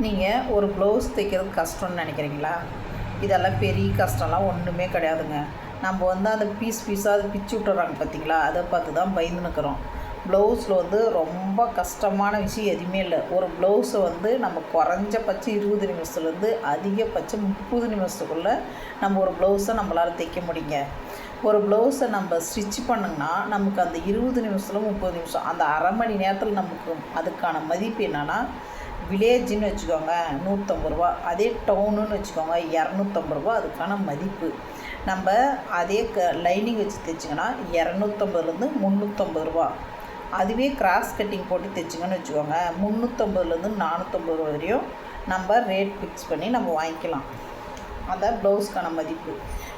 நீங்கள் ஒரு ப்ளவுஸ் தைக்கிறது கஷ்டம்னு நினைக்கிறீங்களா? இதெல்லாம் பெரிய கஷ்டம்லாம் ஒன்றுமே கிடையாதுங்க. நம்ம வந்து அந்த பீஸாக அது பிச்சு விட்டுறாங்க பார்த்தீங்களா, அதை பார்த்து தான் பயந்துன்னுக்கிறோம். ப்ளவுஸில் ரொம்ப கஷ்டமான விஷயம் எதுவுமே இல்லை. ஒரு ப்ளவுஸை நம்ம குறைஞ்சபட்சம் 20 நிமிஷத்துலேருந்து அதிகபட்சம் 30 நிமிஷத்துக்குள்ளே நம்ம ஒரு ப்ளவுஸை நம்மளால் தைக்க முடியுங்க. ஒரு ப்ளவுஸை நம்ம ஸ்டிச் பண்ணுங்கன்னா நமக்கு அந்த 20 நிமிஷத்தில் 30 நிமிஷம் அந்த அரை மணி நேரத்தில் நமக்கு அதுக்கான மதிப்பு என்னென்னா, வில்லேஜுன்னு வச்சுக்கோங்க 150 ரூபா, அதே டவுனுன்னு வச்சுக்கோங்க 250 ரூபா அதுக்கான மதிப்பு. நம்ம அதே லைனிங் வச்சு தைச்சிங்கன்னா 250லேருந்து 350 ரூபா. அதுவே கிராஸ் கட்டிங் போட்டு தைச்சிங்கன்னு வச்சுக்கோங்க 350லேருந்து 450 ரூபா வரையும் நம்ம ரேட் ஃபிக்ஸ் பண்ணி நம்ம வாங்கிக்கலாம். அதான் ப்ளவுஸ்க்கான மதிப்பு.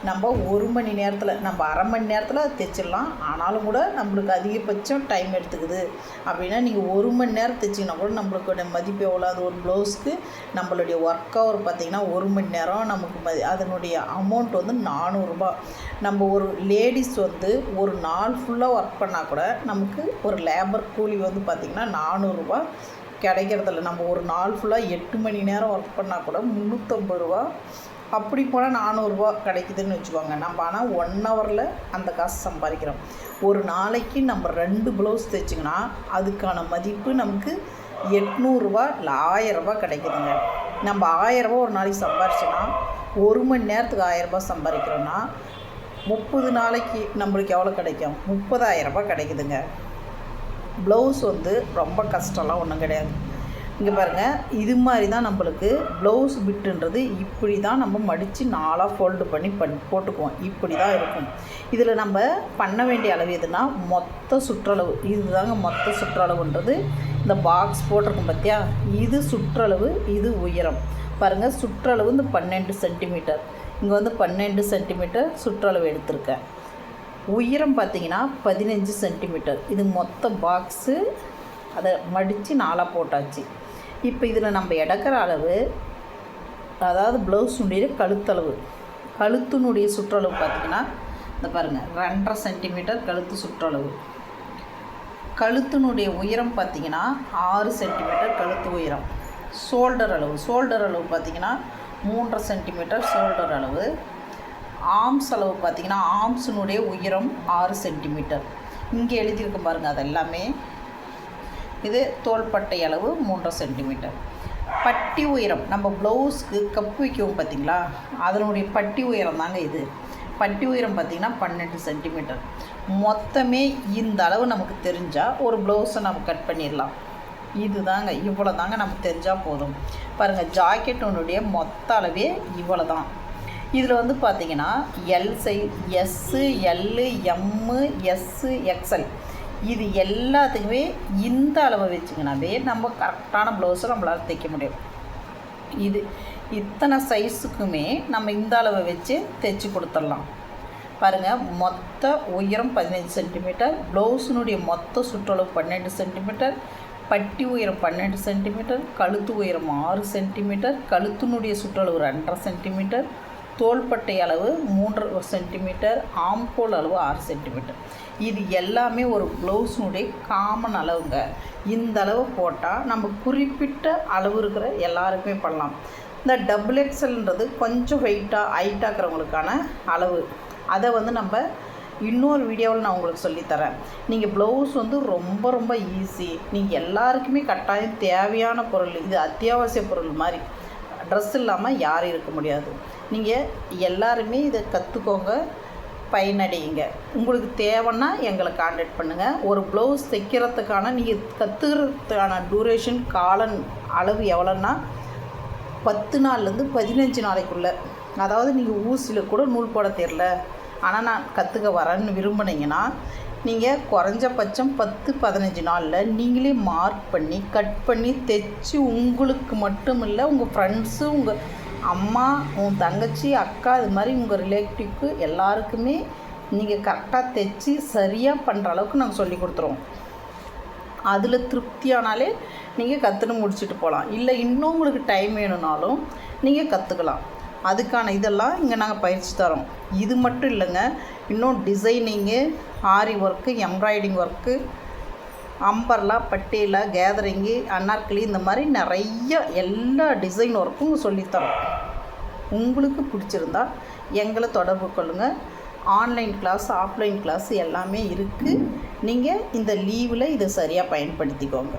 நம்ம 1 மணி நேரத்தில் நம்ம அரை மணி நேரத்தில் அது தைச்சிடலாம். ஆனாலும் கூட நம்மளுக்கு அதிகபட்சம் டைம் எடுத்துக்குது அப்படின்னா நீங்கள் 1 மணி நேரம் தைச்சிங்கன்னா கூட நம்மளுக்கு மதிப்பு எவ்வளோ? அது ஒரு ப்ளவுஸ்க்கு நம்மளுடைய ஒர்க் ஹவர் பார்த்திங்கன்னா 1 மணி நேரம் நமக்கு அதனுடைய அமௌண்ட் 400 ரூபா. நம்ம ஒரு லேடிஸ் ஒரு நாள் ஃபுல்லாக ஒர்க் பண்ணால் கூட நமக்கு ஒரு லேபர் கூலி பார்த்திங்கன்னா 400 ரூபா கிடைக்கிறதில்ல. நம்ம ஒரு நாள் ஃபுல்லாக 8 மணி நேரம் ஒர்க் பண்ணால் கூட 350 ரூபா, அப்படி போனால் 400 ரூபா கிடைக்குதுன்னு வச்சுக்கோங்க. நம்ம ஆனால் 1 ஹவரில் அந்த காசு சம்பாதிக்கிறோம். ஒரு நாளைக்கு நம்ம 2 ப்ளவுஸ் தைச்சிங்கன்னா அதுக்கான மதிப்பு நமக்கு 800 ரூபா இல்லை 1000 ரூபா கிடைக்குதுங்க. நம்ம 1000 ரூபா ஒரு நாளைக்கு சம்பாரிச்சோன்னா 1 மணி நேரத்துக்கு 1000 ரூபா சம்பாதிக்கிறோன்னா 30 நாளைக்கு நம்மளுக்கு எவ்வளோ கிடைக்கும்? 30,000 ரூபா கிடைக்குதுங்க. ப்ளவுஸ் ரொம்ப கஷ்டம்லாம் ஒன்றும் கிடையாது. இங்கே பாருங்கள், இது மாதிரி தான் நம்மளுக்கு ப்ளவுஸ் பிட்டுன்றது இப்படி தான் நம்ம மடித்து 4ஆக ஃபோல்டு பண்ணி போட்டுக்குவோம். இப்படி தான் இருக்கும். இதில் நம்ம பண்ண வேண்டிய அளவு எதுனா மொத்த சுற்றளவு. இது தாங்க மொத்த சுற்றளவுன்றது. இந்த பாக்ஸ் போட்டிருக்கும் பார்த்தியா, இது சுற்றளவு, இது உயரம். பாருங்கள், சுற்றளவு 12 சென்டிமீட்டர். இங்கே 12 சென்டிமீட்டர் சுற்றளவு எடுத்திருக்கேன். உயரம் பார்த்திங்கன்னா 15 சென்டிமீட்டர். இது மொத்த பாக்ஸு. அதை மடித்து 4ஆக போட்டாச்சு. இப்போ இதில் நம்ம எடுக்கிற அளவு, அதாவது ப்ளவுஸுடைய கழுத்தளவு, கழுத்துனுடைய சுற்றளவு பார்த்திங்கன்னா இந்த பாருங்கள் 2.5 சென்டிமீட்டர் கழுத்து சுற்றளவு. கழுத்தினுடைய உயரம் பார்த்திங்கன்னா 6 சென்டிமீட்டர் கழுத்து உயரம். ஷோல்டர் அளவு பார்த்திங்கன்னா 3.5 சென்டிமீட்டர் ஷோல்டர் அளவு. ஆர்ம்ஸ் அளவு பார்த்திங்கன்னா ஆர்ம்ஸினுடைய உயரம் 6 சென்டிமீட்டர். இங்கே எழுதியிருக்க பாருங்கள், அது எல்லாமே. இது தோள்பட்டை அளவு 3.5 சென்டிமீட்டர். பட்டி உயரம், நம்ம ப்ளவுஸ்க்கு கப்பு வைக்கவும் பார்த்திங்களா, அதனுடைய பட்டி உயரம் தாங்க இது. பட்டி உயரம் பார்த்திங்கன்னா 12 சென்டிமீட்டர். மொத்தமே இந்த அளவு நமக்கு தெரிஞ்சால் ஒரு ப்ளவுஸை நம்ம கட் பண்ணிடலாம். இது தாங்க, இவ்வளோ தாங்க நமக்கு தெரிஞ்சால் போதும். பாருங்கள், ஜாக்கெட்டுனுடைய மொத்த அளவே இவ்வளோ தான். இதில் பார்த்திங்கன்னா எல் சைஸ், எஸ்ஸு, எல்லு, எம்மு, எஸ்ஸு, எக்ஸ்எல், இது எல்லாத்துக்குமே இந்த அளவை வச்சிங்கனாவே நம்ம கரெக்டான ப்ளவுஸை நம்மளால் தைக்க முடியும். இது இத்தனை சைஸுக்குமே நம்ம இந்த அளவை வச்சு தைச்சி கொடுத்துடலாம். பாருங்கள், மொத்த உயரம் 15 சென்டிமீட்டர், ப்ளவுஸினுடைய மொத்த சுற்றளவு 12 சென்டிமீட்டர், பட்டி உயரம் 12 சென்டிமீட்டர், கழுத்து உயரம் 6 சென்டிமீட்டர், கழுத்தினுடைய சுற்றளவு 2.5 சென்டிமீட்டர், தோள்பட்டை அளவு 3 சென்டிமீட்டர், ஆம்கோல் அளவு 6 சென்டிமீட்டர். இது எல்லாமே ஒரு ப்ளவுஸினுடைய காமன் அளவுங்க. இந்த அளவு போட்டால் நம்ம குறிப்பிட்ட அளவு இருக்கிற எல்லாருக்குமே பண்ணலாம். இந்த டபுள் எக்ஸல்ன்றது கொஞ்சம் ஹைட்டாகிறவங்களுக்கான அளவு. அதை நம்ம இன்னொரு வீடியோவில் நான் உங்களுக்கு சொல்லித்தரேன். நீங்கள் ப்ளவுஸ் ரொம்ப ரொம்ப ஈஸி. நீங்கள் எல்லாருக்குமே கட்டாயம் தேவையான பொருள். இது அத்தியாவசிய பொருள் மாதிரி. ட்ரெஸ் இல்லாமல் யாரும் இருக்க முடியாது. நீங்கள் எல்லாருமே இதை கற்றுக்கோங்க, பயனடையுங்க. உங்களுக்கு தேவைன்னா எங்களை கான்டாக்ட் பண்ணுங்கள். ஒரு ப்ளவுஸ் தைக்கிறதுக்கான நீங்கள் கற்றுக்கிறதுக்கான டூரேஷன் அளவு எவ்வளோன்னா 10 நாள்லேருந்து 15 நாளைக்குள்ளே. அதாவது நீங்கள் ஊசியில் கூட நூல் போட தெரியல, ஆனால் நான் கற்றுக்க வரேன்னு விரும்பினீங்கன்னா நீங்கள் குறைஞ்சபட்சம் 10-15 நாளில் நீங்களே மார்க் பண்ணி கட் பண்ணி தைச்சி உங்களுக்கு மட்டும் இல்லை, உங்கள் ஃப்ரெண்ட்ஸு, உங்கள் அம்மா, உன் தங்கச்சி, அக்கா, இது மாதிரி உங்கள் ரிலேட்டிவ்க்கு எல்லாருக்குமே நீங்கள் கரெக்டாக தைச்சி சரியாக பண்ணுற அளவுக்கு நாங்கள் சொல்லி கொடுத்துருவோம். அதில் திருப்தியானாலே நீங்கள் கற்றுன்னு முடிச்சுட்டு போகலாம். இல்லை இன்னும் உங்களுக்கு டைம் வேணும்னாலும் நீங்கள் கற்றுக்கலாம். அதுக்கான இதெல்லாம் இங்கே நாங்கள் பயிற்சி தரோம். இது மட்டும் இல்லைங்க, இன்னும் டிசைனிங்கு, ஆரி ஒர்க்கு, எம்ப்ராய்டிங் ஒர்க்கு, அம்பர்லா, பட்டியலா, கேதரிங்கு, அனார்கலி இந்த மாதிரி நிறைய எல்லா டிசைன் ஒர்க்கும் சொல்லித்தரோம். உங்களுக்கு பிடிச்சிருந்தா எங்களை தொடர்பு கொள்ளுங்கள். ஆன்லைன் கிளாஸ், ஆஃப்லைன் கிளாஸ் எல்லாமே இருக்குது. நீங்கள் இந்த லீவில் இதை சரியாக பயன்படுத்திக்கோங்க.